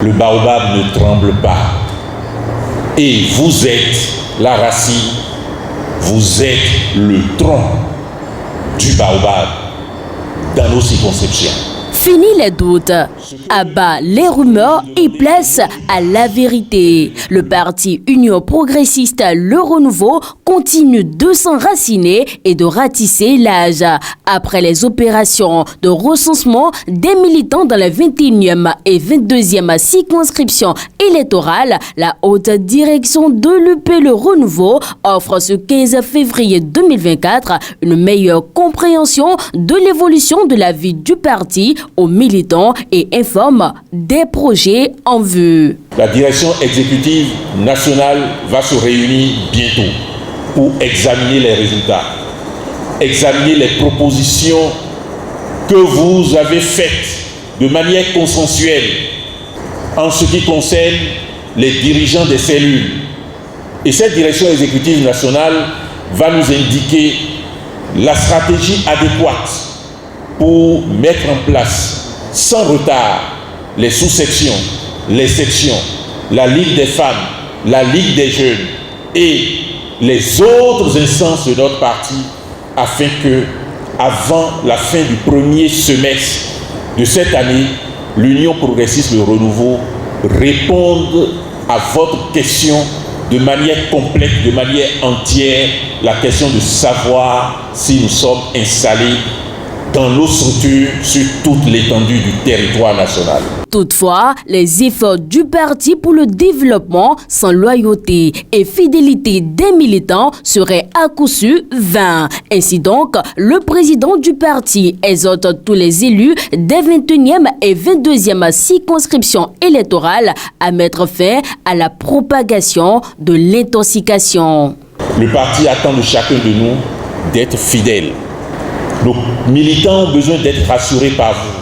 le baobab ne tremble pas. Et vous êtes la racine, vous êtes le tronc du baobab dans nos circonscriptions. Fini les doutes, abat les rumeurs et place à la vérité. Le parti Union progressiste Le Renouveau continue de s'enraciner et de ratisser l'âge. Après les opérations de recensement des militants dans la 21e et 22e circonscription électorale, la haute direction de l'UP Le Renouveau offre ce 15 février 2024 une meilleure compréhension de l'évolution de la vie du parti aux militants et informe des projets en vue. La direction exécutive nationale va se réunir bientôt pour examiner les résultats, examiner les propositions que vous avez faites de manière consensuelle en ce qui concerne les dirigeants des cellules. Et cette direction exécutive nationale va nous indiquer la stratégie adéquate pour mettre en place, sans retard, les sous-sections, les sections, la Ligue des femmes, la Ligue des jeunes et les autres instances de notre parti, afin que, avant la fin du premier semestre de cette année, l'Union progressiste Le Renouveau réponde à votre question de manière complète, de manière entière, la question de savoir si nous sommes installés dans nos structures sur toute l'étendue du territoire national. Toutefois, les efforts du parti pour le développement sans loyauté et fidélité des militants seraient à coup sûr vains. Ainsi donc, le président du parti exhorte tous les élus des 21e et 22e circonscriptions électorales à mettre fin à la propagation de l'intoxication. Le parti attend de chacun de nous d'être fidèle. Nos militants ont besoin d'être rassurés par vous.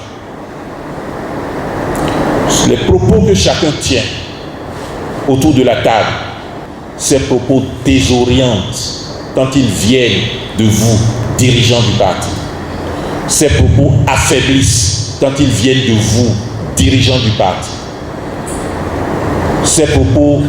Les propos que chacun tient autour de la table, ces propos désorientent quand ils viennent de vous, dirigeants du parti. Ces propos affaiblissent quand ils viennent de vous, dirigeants du parti. Ces propos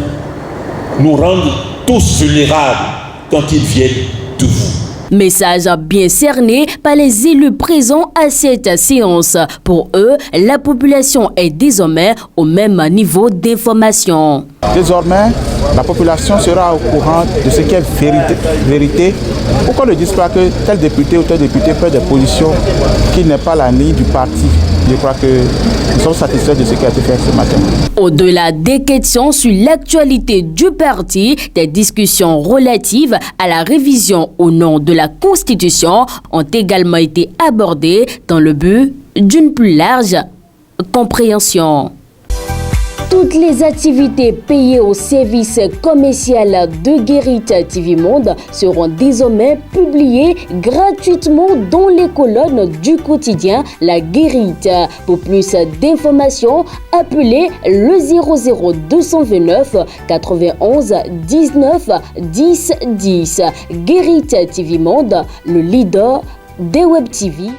nous rendent tous vulnérables quand ils viennent de vous. Message bien cerné par les élus présents à cette séance. Pour eux, la population est désormais au même niveau d'information. Désormais, la population sera au courant de ce qu'est vérité. Pourquoi ne disent pas que tel député ou tel député fait des positions qui n'est pas la ligne du parti? Je crois que nous sommes satisfaits de ce qui a été fait ce matin. Au-delà des questions sur l'actualité du parti, des discussions relatives à la révision au nom de la Constitution ont également été abordées dans le but d'une plus large compréhension. Toutes les activités payées au service commercial de Guérite TV Monde seront désormais publiées gratuitement dans les colonnes du quotidien La Guérite. Pour plus d'informations, appelez le 00229 91 19 10 10. Guérite TV Monde, le leader des Web TV.